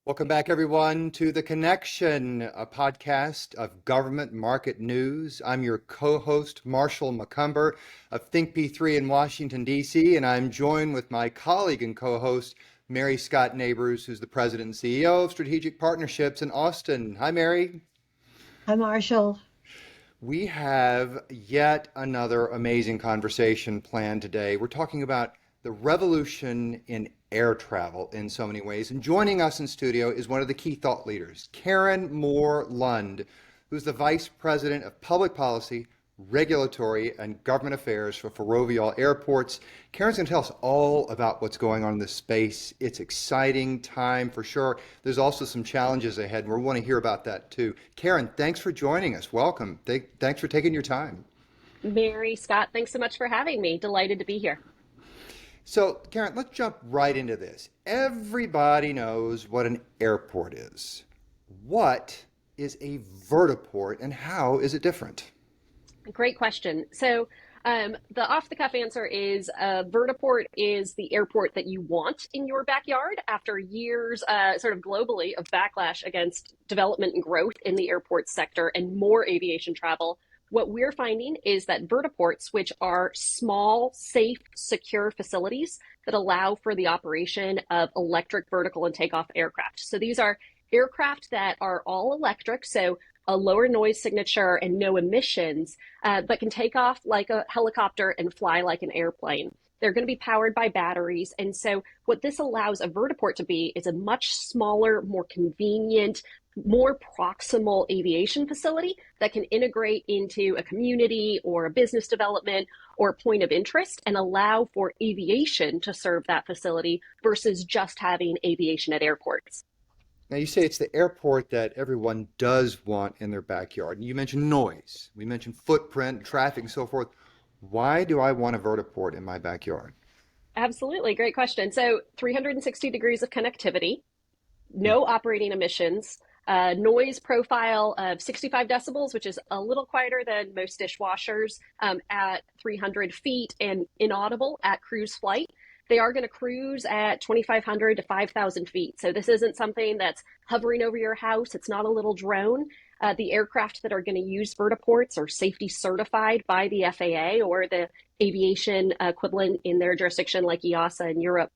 Welcome back, everyone, to The Connection, a podcast of government market news. I'm your co-host, Marshall McCumber of ThinkP3 in Washington, D.C., and I'm joined with my colleague and co-host, Mary Scott Neighbors, who's the president and CEO of Strategic Partnerships in Austin. Hi, Mary. Hi, Marshall. We have yet another amazing conversation planned today. We're talking about the revolution in air travel in so many ways. And joining us in studio is one of the key thought leaders, Caryn Moore Lund, who's the Vice President of Public Policy, Regulatory, and Government Affairs for Ferrovial Airports. Caryn's going to tell us all about what's going on in this space. It's exciting time for sure. There's also some challenges ahead, and we want to hear about that too. Caryn, thanks for joining us. Welcome. Thanks for taking your time. Mary, Scott, thanks so much for having me. Delighted to be here. So, Caryn, let's jump right into this. Everybody knows what an airport is. What is a vertiport and how is it different? Great question. So the off-the-cuff answer is vertiport is the airport that you want in your backyard after years sort of globally of backlash against development and growth in the airport sector and more aviation travel. What we're finding is that vertiports, which are small, safe, secure facilities that allow for the operation of electric vertical and takeoff aircraft. So these are aircraft that are all electric, so a lower noise signature and no emissions, but can take off like a helicopter and fly like an airplane. They're going to be powered by batteries. And so what this allows a vertiport to be is a much smaller, more convenient, more proximal aviation facility that can integrate into a community or a business development or a point of interest and allow for aviation to serve that facility versus just having aviation at airports. Now, you say it's the airport that everyone does want in their backyard. You mentioned noise. We mentioned footprint, traffic, and so forth. Why do I want a vertiport in my backyard? Absolutely. Great question. So 360 degrees of connectivity, no operating emissions, noise profile of 65 decibels, which is a little quieter than most dishwashers at 300 feet and inaudible at cruise flight. They are going to cruise at 2,500 to 5,000 feet. So this isn't something that's hovering over your house. It's not a little drone. The aircraft that are going to use vertiports are safety certified by the FAA or the aviation equivalent in their jurisdiction like EASA in Europe.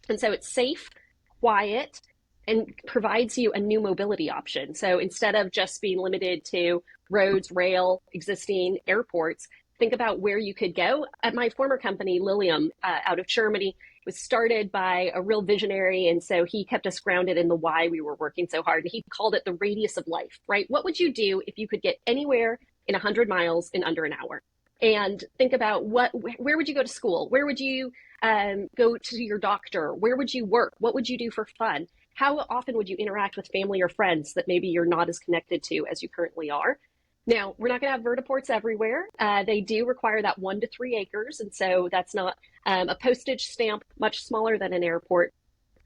And so it's safe, quiet, and provides you a new mobility option. So instead of just being limited to roads, rail, existing airports, think about where you could go. At my former company, Lilium, out of Germany, was started by a real visionary. And so he kept us grounded in the why we were working so hard. And he called it the radius of life, right? What would you do if you could get anywhere in 100 miles in under an hour? And think about where would you go to school? Where would you go to your doctor? Where would you work? What would you do for fun? How often would you interact with family or friends that maybe you're not as connected to as you currently are? Now, we're not going to have vertiports everywhere. They do require that 1 to 3 acres. And so that's not a postage stamp, much smaller than an airport.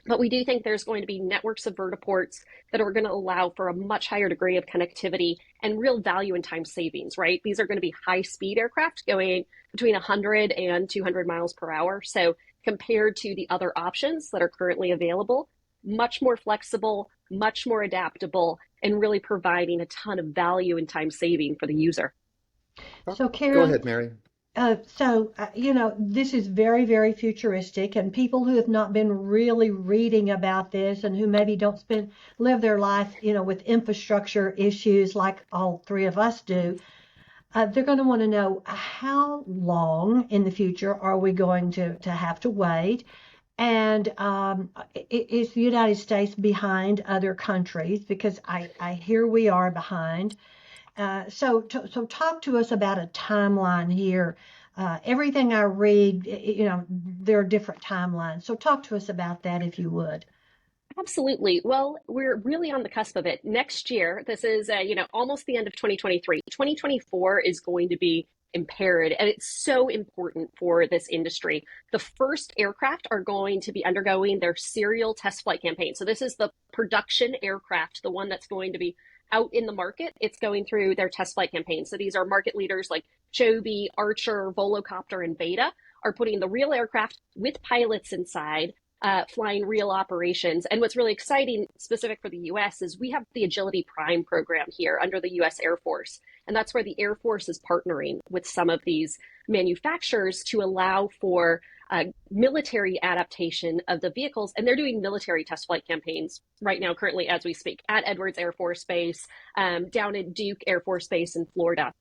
But we do think there's going to be networks of vertiports that are going to allow for a much higher degree of connectivity and real value and time savings, right? These are going to be high speed aircraft going between 100 and 200 miles per hour. So compared to the other options that are currently available, much more flexible, much more adaptable, and really providing a ton of value and time saving for the user. So, Go Caryn, ahead, Mary. this is very, very futuristic, and people who have not been really reading about this and who maybe don't live their life, with infrastructure issues like all three of us do, they're going to want to know how long in the future are we going to have to wait? And is the United States behind other countries? Because I hear we are behind. So talk to us about a timeline here. Everything I read, there are different timelines. So talk to us about that if you would. Absolutely. Well, we're really on the cusp of it. Next year, this is, almost the end of 2023. 2024 is going to be impaired, and it's so important for this industry. The first aircraft are going to be undergoing their serial test flight campaign. So this is the production aircraft, the one that's going to be out in the market. It's going through their test flight campaign. So these are market leaders like Joby, Archer, Volocopter, and Beta are putting the real aircraft with pilots inside flying real operations. And what's really exciting, specific for the US, is we have the Agility Prime program here under the US Air Force. And that's where the Air Force is partnering with some of these manufacturers to allow for military adaptation of the vehicles. And they're doing military test flight campaigns right now, currently, as we speak, at Edwards Air Force Base, down at Duke Air Force Base in Florida.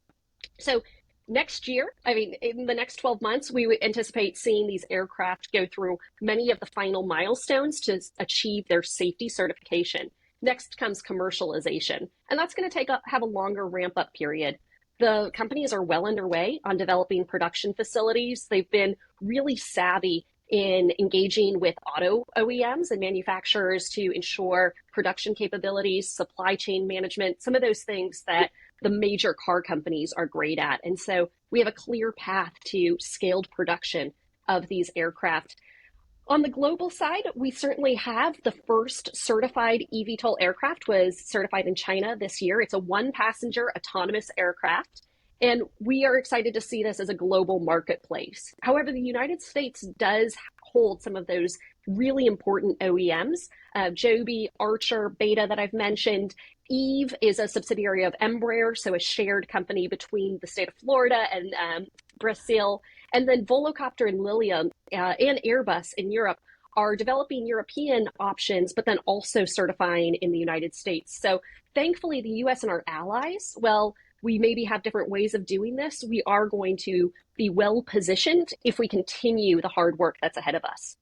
So next year, I mean, in the next 12 months, we would anticipate seeing these aircraft go through many of the final milestones to achieve their safety certification. Next comes commercialization, and that's going to have a longer ramp up period. The companies are well underway on developing production facilities. They've been really savvy in engaging with auto OEMs and manufacturers to ensure production capabilities, supply chain management, some of those things that the major car companies are great at. And so we have a clear path to scaled production of these aircraft. On the global side, we certainly have the first certified eVTOL aircraft was certified in China this year. It's a one-passenger autonomous aircraft, and we are excited to see this as a global marketplace. However, the United States does hold some of those really important OEMs, Joby, Archer, Beta that I've mentioned. Eve is a subsidiary of Embraer, so a shared company between the state of Florida and Brazil. And then Volocopter and Lilium and Airbus in Europe are developing European options, but then also certifying in the United States. So thankfully, the US and our allies, well, we maybe have different ways of doing this. We are going to be well positioned if we continue the hard work that's ahead of us.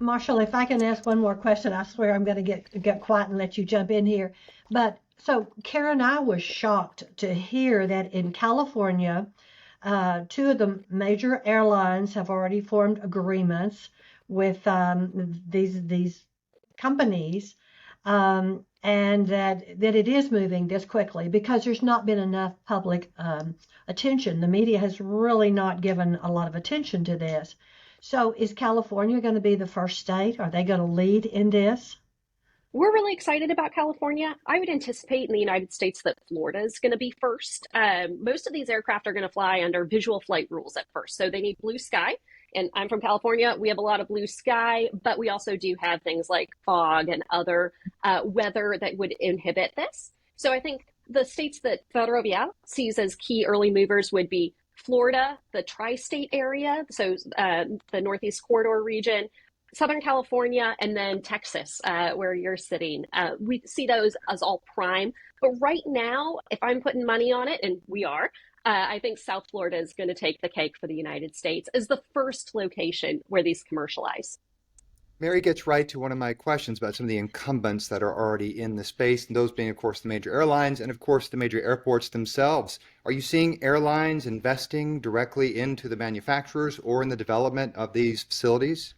Marshall, if I can ask one more question, I swear I'm going to get quiet and let you jump in here. But so Caryn, I was shocked to hear that in California, two of the major airlines have already formed agreements with these companies, and that it is moving this quickly because there's not been enough public attention. The media has really not given a lot of attention to this. So is California going to be the first state? Are they going to lead in this? We're really excited about California. I would anticipate in the United States that Florida is going to be first. Most of these aircraft are going to fly under visual flight rules at first. So they need blue sky. And I'm from California. We have a lot of blue sky, but we also do have things like fog and other weather that would inhibit this. So I think the states that Ferrovial sees as key early movers would be Florida, the tri-state area, so the Northeast Corridor region, Southern California, and then Texas, where you're sitting. We see those as all prime. But right now, if I'm putting money on it, and we are, I think South Florida is going to take the cake for the United States as the first location where these commercialize. Mary gets right to one of my questions about some of the incumbents that are already in the space, and those being, of course, the major airlines and, of course, the major airports themselves. Are you seeing airlines investing directly into the manufacturers or in the development of these facilities?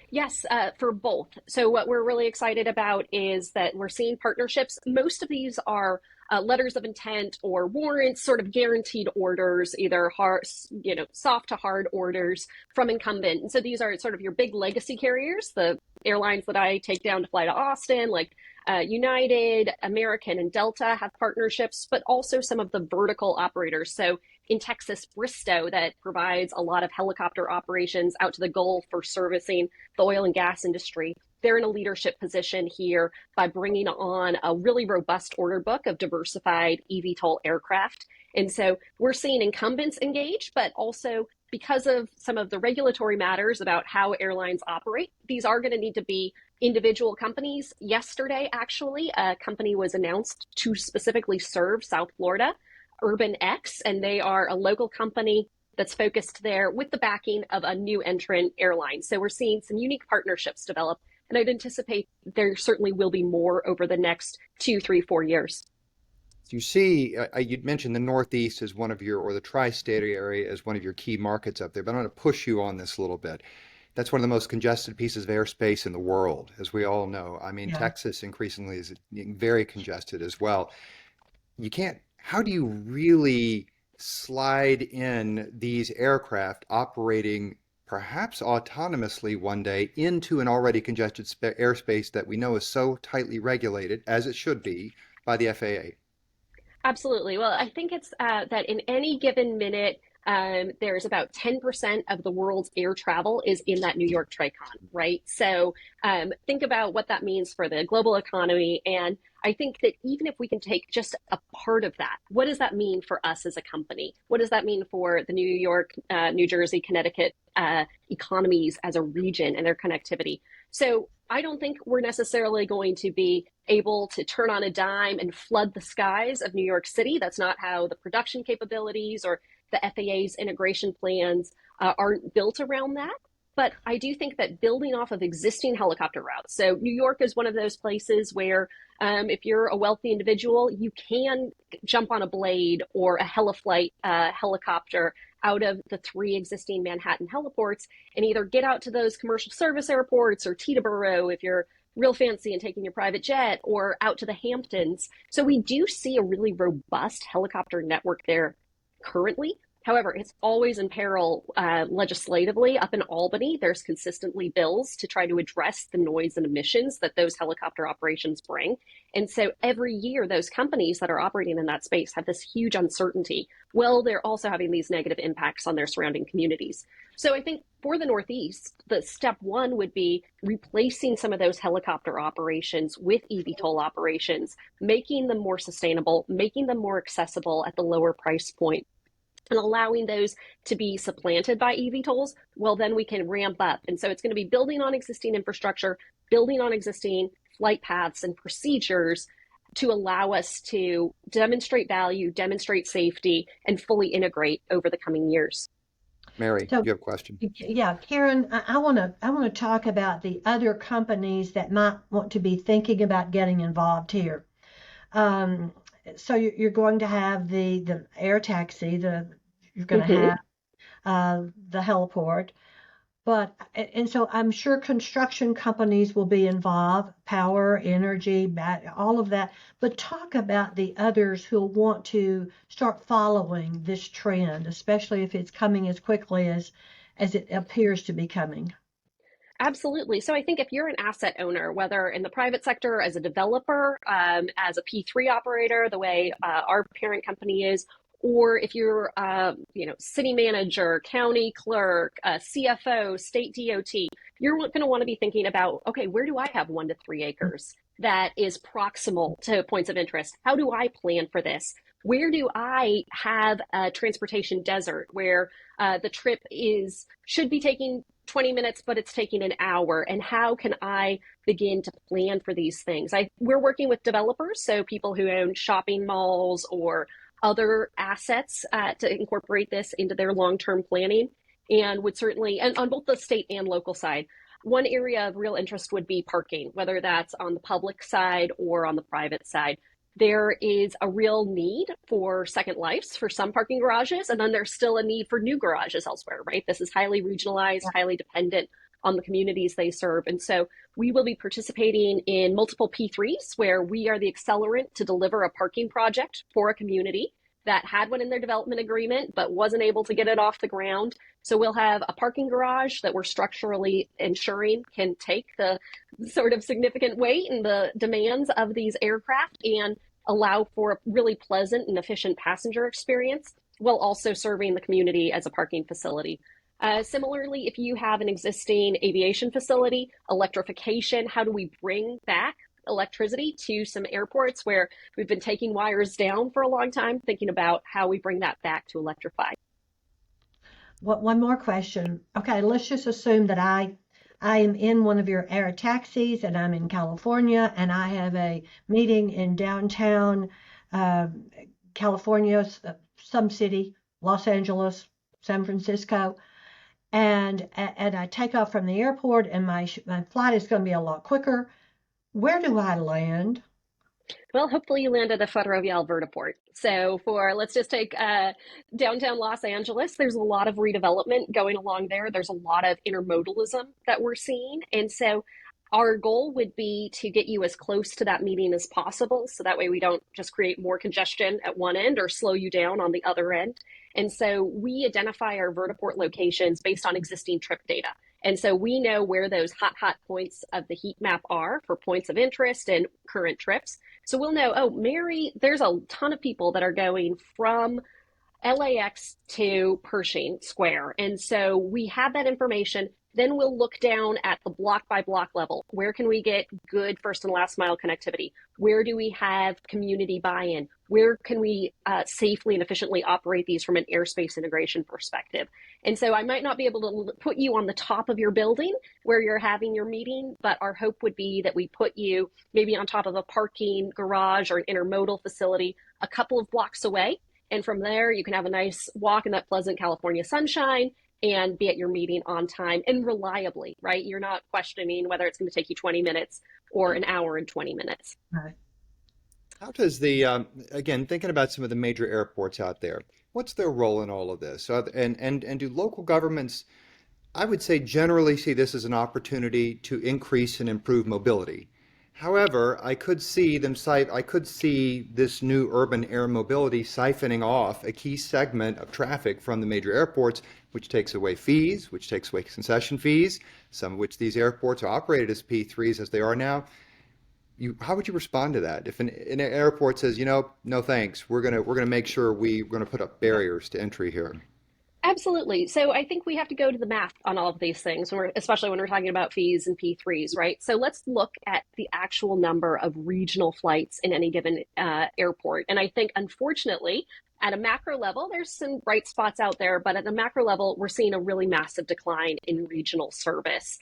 Yes, for both. So what we're really excited about is that we're seeing partnerships. Most of these are letters of intent or warrants, sort of guaranteed orders, either hard, soft to hard orders from incumbent. And so these are sort of your big legacy carriers, the airlines that I take down to fly to Austin, like United, American, and Delta have partnerships, but also some of the vertical operators. So in Texas, Bristow, that provides a lot of helicopter operations out to the Gulf for servicing the oil and gas industry. They're in a leadership position here by bringing on a really robust order book of diversified eVTOL aircraft. And so we're seeing incumbents engage, but also because of some of the regulatory matters about how airlines operate, these are going to need to be individual companies. Yesterday, actually, a company was announced to specifically serve South Florida, Urban X, and they are a local company that's focused there with the backing of a new entrant airline. So we're seeing some unique partnerships develop, and I'd anticipate there certainly will be more over the next 2, 3, 4 years. You see, you'd mentioned the Northeast as one of your, or the tri-state area as one of your key markets up there, but I'm going to push you on this a little bit. That's one of the most congested pieces of airspace in the world, as we all know. I mean, Yeah. Texas increasingly is very congested as well. How do you really slide in these aircraft operating perhaps autonomously one day into an already congested airspace that we know is so tightly regulated, as it should be, by the FAA? Absolutely. Well, I think it's that in any given minute, There's about 10% of the world's air travel is in that New York tricon, right? So think about what that means for the global economy. And I think that even if we can take just a part of that, what does that mean for us as a company? What does that mean for the New York, New Jersey, Connecticut economies as a region and their connectivity? So I don't think we're necessarily going to be able to turn on a dime and flood the skies of New York City. That's not how the production capabilities or the FAA's integration plans aren't built around that. But I do think that building off of existing helicopter routes. So New York is one of those places where if you're a wealthy individual, you can jump on a Blade or a Heliflight helicopter out of the 3 existing Manhattan heliports and either get out to those commercial service airports or Teterboro if you're real fancy and taking your private jet, or out to the Hamptons. So we do see a really robust helicopter network there currently. However, it's always in peril legislatively. Up in Albany, there's consistently bills to try to address the noise and emissions that those helicopter operations bring. And so every year, those companies that are operating in that space have this huge uncertainty. Well, they're also having these negative impacts on their surrounding communities. So I think for the Northeast, the step one would be replacing some of those helicopter operations with eVTOL operations, making them more sustainable, making them more accessible at the lower price point, and allowing those to be supplanted by eVTOLs. Well, then we can ramp up. And so it's going to be building on existing infrastructure, building on existing flight paths and procedures to allow us to demonstrate value, demonstrate safety, and fully integrate over the coming years. Mary, So, you have a question? yeah, Caryn, I want to talk about the other companies that might want to be thinking about getting involved here. So you're going to have the air taxi, you're going to have the heliport, and so I'm sure construction companies will be involved, power, energy, all of that. But talk about the others who'll want to start following this trend, especially if it's coming as quickly as it appears to be coming. Absolutely. So I think if you're an asset owner, whether in the private sector as a developer, as a P3 operator, the way our parent company is, or if you're, city manager, county clerk, CFO, state DOT, you're going to want to be thinking about, okay, where do I have 1 to 3 acres that is proximal to points of interest? How do I plan for this? Where do I have a transportation desert where the trip should be taking 20 minutes, but it's taking an hour? And how can I begin to plan for these things? We're working with developers, so people who own shopping malls or other assets to incorporate this into their long-term planning, and would certainly, and on both the state and local side. One area of real interest would be parking, whether that's on the public side or on the private side. There is a real need for second lives for some parking garages, and then there's still a need for new garages elsewhere, right? This is highly regionalized, highly dependent on the communities they serve. And so we will be participating in multiple P3s where we are the accelerant to deliver a parking project for a community that had one in their development agreement but wasn't able to get it off the ground. So we'll have a parking garage that we're structurally ensuring can take the sort of significant weight and the demands of these aircraft and allow for a really pleasant and efficient passenger experience, while also serving the community as a parking facility. Similarly, if you have an existing aviation facility, electrification, how do we bring back electricity to some airports where we've been taking wires down for a long time, thinking about how we bring that back to electrify. One more question. Okay, let's just assume that I am in one of your air taxis and I'm in California and I have a meeting in downtown California, some city, Los Angeles, San Francisco, and I take off from the airport and my flight is going to be a lot quicker. Where do I land? Well, hopefully you land at a Ferrovial Vertiport. So let's just take downtown Los Angeles, there's a lot of redevelopment going along there. There's a lot of intermodalism that we're seeing. And so our goal would be to get you as close to that meeting as possible. So that way we don't just create more congestion at one end or slow you down on the other end. And so we identify our vertiport locations based on existing trip data. And so we know where those hot points of the heat map are for points of interest and current trips. So we'll know, oh, Mary, there's a ton of people that are going from LAX to Pershing Square. And so we have that information. Then we'll look down at the block by block level. Where can we get good first and last mile connectivity? Where do we have community buy-in? Where can we safely and efficiently operate these from an airspace integration perspective? And so I might not be able to put you on the top of your building where you're having your meeting, but our hope would be that we put you maybe on top of a parking garage or an intermodal facility a couple of blocks away. And from there, you can have a nice walk in that pleasant California sunshine and be at your meeting on time and reliably, right? You're not questioning whether it's going to take you 20 minutes or an hour and 20 minutes. Right. How does again, thinking about some of the major airports out there, what's their role in all of this? And do local governments, I would say, generally see this as an opportunity to increase and improve mobility? However, I could see this new urban air mobility siphoning off a key segment of traffic from the major airports, which takes away fees, which takes away concession fees, some of which these airports are operated as P3s as they are now. How would you respond to that? If an airport says, no thanks, we're gonna make sure we're gonna put up barriers to entry here. Absolutely. So I think we have to go to the math on all of these things, especially when we're talking about fees and P3s, right? So let's look at the actual number of regional flights in any given airport. And I think, unfortunately, at a macro level, there's some bright spots out there, but at the macro level, we're seeing a really massive decline in regional service.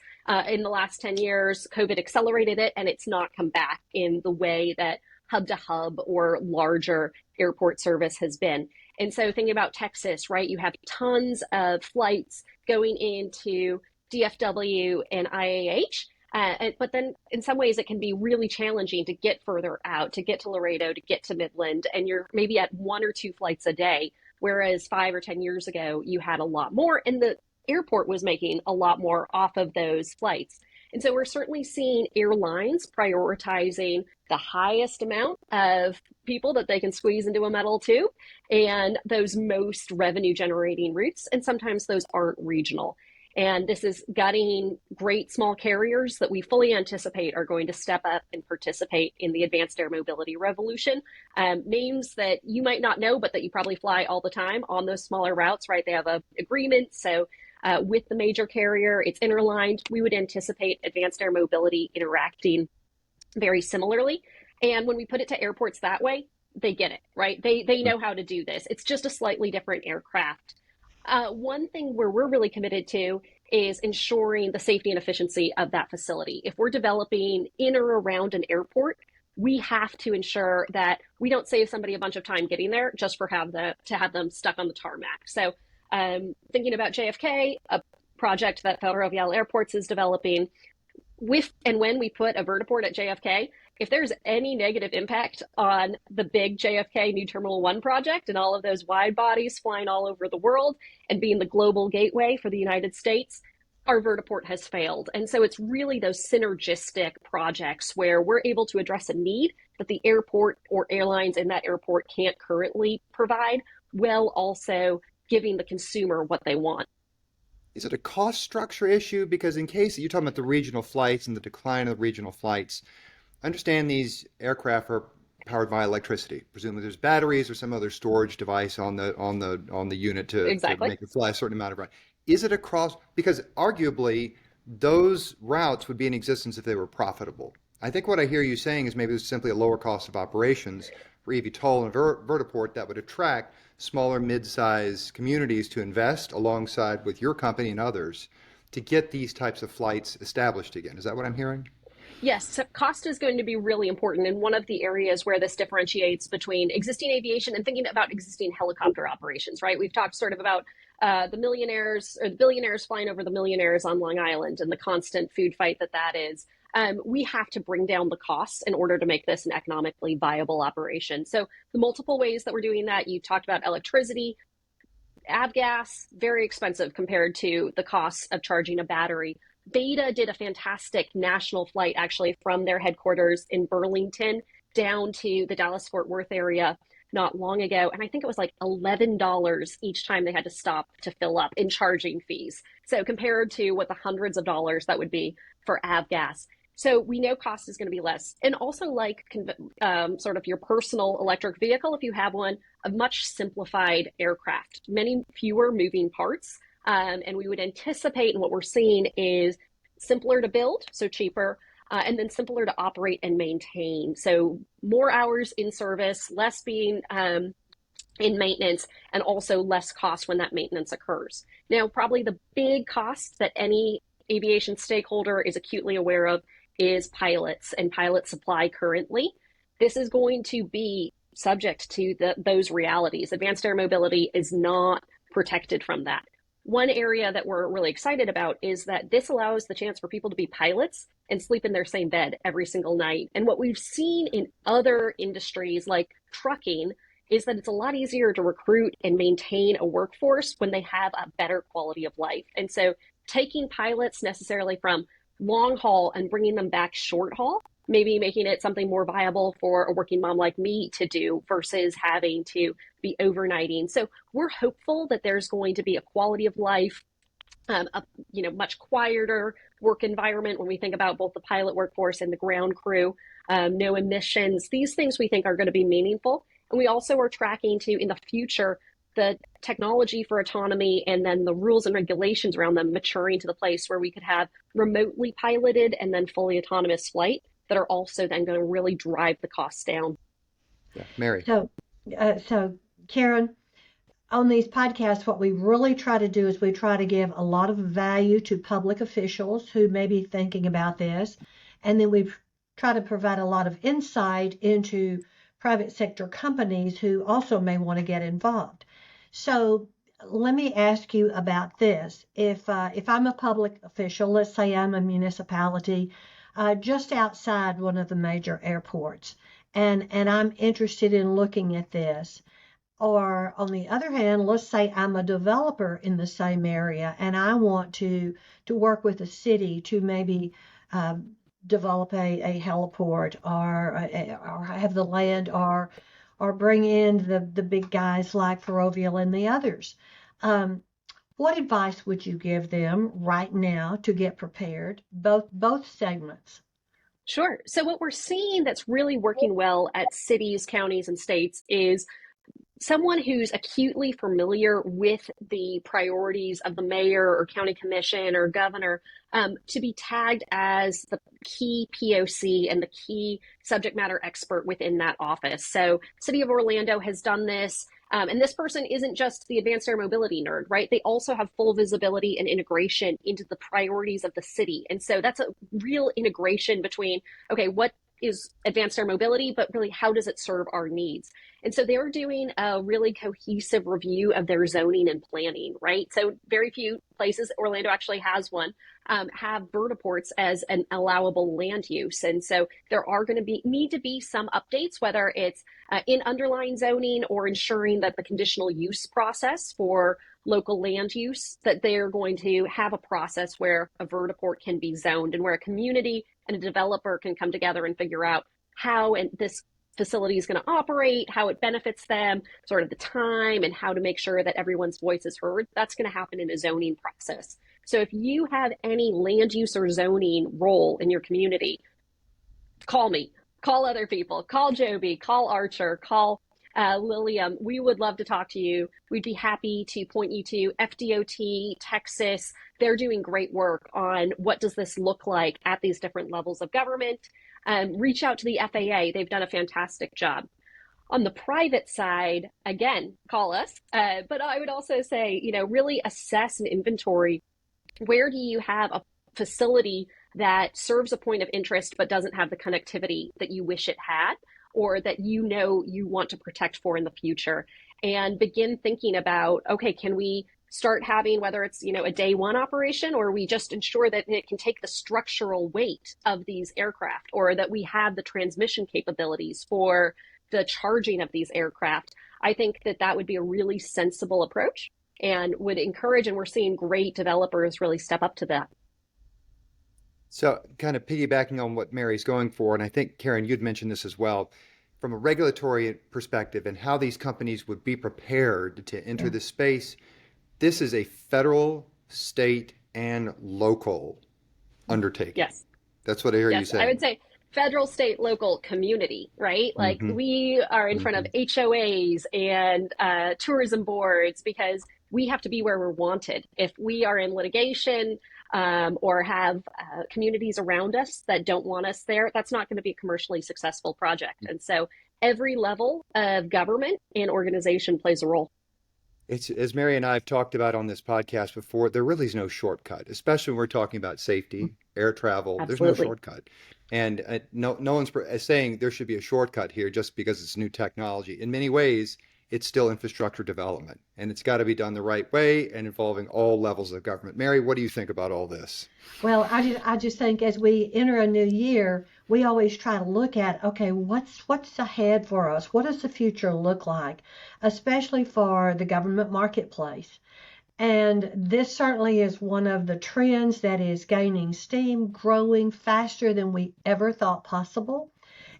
In the last 10 years, COVID accelerated it, and it's not come back in the way that hub to hub or larger airport service has been. And so thinking about Texas, right, you have tons of flights going into DFW and IAH. But then in some ways it can be really challenging to get further out, to get to Laredo, to get to Midland, and you're maybe at 1 or 2 flights a day, whereas 5 or 10 years ago you had a lot more, and the airport was making a lot more off of those flights. And so we're certainly seeing airlines prioritizing the highest amount of people that they can squeeze into a metal tube and those most revenue generating routes. And sometimes those aren't regional. And this is gutting great small carriers that we fully anticipate are going to step up and participate in the advanced air mobility revolution. Names that you might not know, but that you probably fly all the time on those smaller routes, right? They have an agreement. So with the major carrier, it's interlined. We would anticipate advanced air mobility interacting very similarly. And when we put it to airports that way, they get it, right? They know how to do this. It's just a slightly different aircraft. One thing where we're really committed to is ensuring the safety and efficiency of that facility. If we're developing in or around an airport, we have to ensure that we don't save somebody a bunch of time getting there just to have them stuck on the tarmac. So thinking about JFK, a project that Ferrovial Airports is developing, when we put a vertiport at JFK, if there's any negative impact on the big JFK New Terminal 1 project and all of those wide bodies flying all over the world and being the global gateway for the United States, our vertiport has failed. And so it's really those synergistic projects where we're able to address a need that the airport or airlines in that airport can't currently provide, while also giving the consumer what they want. Is it a cost structure issue? Because in case you're talking about the regional flights and the decline of the regional flights, I understand these aircraft are powered by electricity. Presumably there's batteries or some other storage device on the unit to Exactly. make it fly a certain amount of run. Is it a cross? Because arguably those routes would be in existence if they were profitable. I think what I hear you saying is maybe there's simply a lower cost of operations for eVTOL and vertiport that would attract smaller mid-size communities to invest alongside with your company and others to get these types of flights established again. Is that what I'm hearing? Yes, so cost is going to be really important. And one of the areas where this differentiates between existing aviation and thinking about existing helicopter operations, right? We've talked sort of about the millionaires or the billionaires flying over the millionaires on Long Island and the constant food fight that is. We have to bring down the costs in order to make this an economically viable operation. So the multiple ways that we're doing that, you talked about electricity, avgas, very expensive compared to the costs of charging a battery. Beta did a fantastic national flight actually from their headquarters in Burlington down to the Dallas-Fort Worth area not long ago. And I think it was like $11 each time they had to stop to fill up in charging fees. So compared to what the hundreds of dollars that would be for avgas. So we know cost is going to be less. And also, like sort of your personal electric vehicle, if you have one, a much simplified aircraft, many fewer moving parts. And we would anticipate, and what we're seeing is simpler to build, so cheaper, and then simpler to operate and maintain. So more hours in service, less being in maintenance, and also less cost when that maintenance occurs. Now, probably the big cost that any aviation stakeholder is acutely aware of is pilots and pilot supply currently. This is going to be subject to those realities. Advanced air mobility is not protected from that. One area that we're really excited about is that this allows the chance for people to be pilots and sleep in their same bed every single night. And what we've seen in other industries like trucking is that it's a lot easier to recruit and maintain a workforce when they have a better quality of life. And so taking pilots necessarily from long haul and bringing them back short haul, maybe making it something more viable for a working mom like me to do versus having to be overnighting. So we're hopeful that there's going to be a quality of life, much quieter work environment when we think about both the pilot workforce and the ground crew, no emissions. These things we think are going to be meaningful. And we also are tracking to, in the future, the technology for autonomy and then the rules and regulations around them maturing to the place where we could have remotely piloted and then fully autonomous flight that are also then going to really drive the costs down. Yeah. Mary. So Caryn, on these podcasts, what we really try to do is we try to give a lot of value to public officials who may be thinking about this, and then we try to provide a lot of insight into private sector companies who also may want to get involved. So let me ask you about this. If I'm a public official, let's say I'm a municipality just outside one of the major airports, and I'm interested in looking at this. Or on the other hand, let's say I'm a developer in the same area and I want to work with the city to maybe develop a heliport or have the land or bring in the big guys like Ferrovial and the others. What advice would you give them right now to get prepared, both segments? Sure. So what we're seeing that's really working well at cities, counties, and states is someone who's acutely familiar with the priorities of the mayor or county commission or governor to be tagged as the key POC and the key subject matter expert within that office. So City of Orlando has done this. And this person isn't just the advanced air mobility nerd, right? They also have full visibility and integration into the priorities of the city. And so that's a real integration between, okay, what is advanced air mobility, but really how does it serve our needs? And so they're doing a really cohesive review of their zoning and planning, right? So very few places, Orlando actually has one, have vertiports as an allowable land use. And so there are going to need to be some updates, whether it's in underlying zoning or ensuring that the conditional use process for local land use, that they're going to have a process where a vertiport can be zoned and where a community and a developer can come together and figure out how this facility is going to operate, how it benefits them, sort of the time, and how to make sure that everyone's voice is heard. That's going to happen in a zoning process. So if you have any land use or zoning role in your community, call me, call other people, call Joby, call Archer, call Lilium. We would love to talk to you. We'd be happy to point you to FDOT, Texas. They're doing great work on what does this look like at these different levels of government. Reach out to the FAA. They've done a fantastic job. On the private side, again, call us. But I would also say, really assess and inventory. Where do you have a facility that serves a point of interest but doesn't have the connectivity that you wish it had, or that you want to protect for in the future? And begin thinking about, okay, can we start having, whether it's a day one operation, or we just ensure that it can take the structural weight of these aircraft, or that we have the transmission capabilities for the charging of these aircraft. I think that would be a really sensible approach and would encourage, and we're seeing great developers really step up to that. So kind of piggybacking on what Mary's going for, and I think, Caryn, you'd mentioned this as well, from a regulatory perspective and how these companies would be prepared to enter the space, this is a federal, state, and local undertaking. Yes. That's what I hear you Yes, I would saying. say federal, state, local, community, right? Like Hmm. we are in front of Hmm. HOAs and tourism boards because we have to be where we're wanted. If we are in litigation or have communities around us that don't want us there, that's not going to be a commercially successful project. And so every level of government and organization plays a role. It's as Mary and I have talked about on this podcast before, there really is no shortcut, especially when we're talking about safety, air travel. There's no Absolutely. shortcut. And no one's saying there should be a shortcut here just because it's new technology. In many ways, it's still infrastructure development, and it's got to be done the right way and involving all levels of government. Mary, what do you think about all this? Well, I just think as we enter a new year, we always try to look at, okay, what's ahead for us? What does the future look like, especially for the government marketplace? And this certainly is one of the trends that is gaining steam, growing faster than we ever thought possible.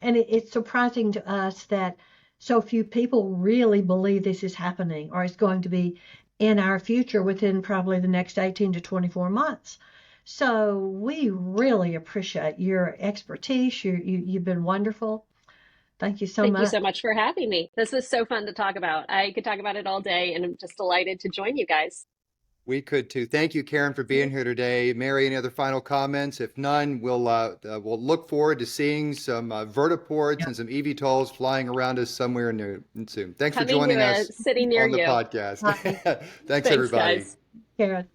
And it's surprising to us that so few people really believe this is happening or is going to be in our future within probably the next 18 to 24 months. So we really appreciate your expertise. You've been wonderful. Thank you so Thank you much. so much for having me. This was so fun to talk about. I could talk about it all day, and I'm just delighted to join you guys. We could too. Thank you, Caryn, for being here today. Mary, any other final comments? If none, we'll look forward to seeing some vertiports and some eVTOLs flying around us somewhere new soon. Thanks for Coming to joining a us city near on the you. podcast. Hi, Thanks, Thanks, everybody. guys. Karen.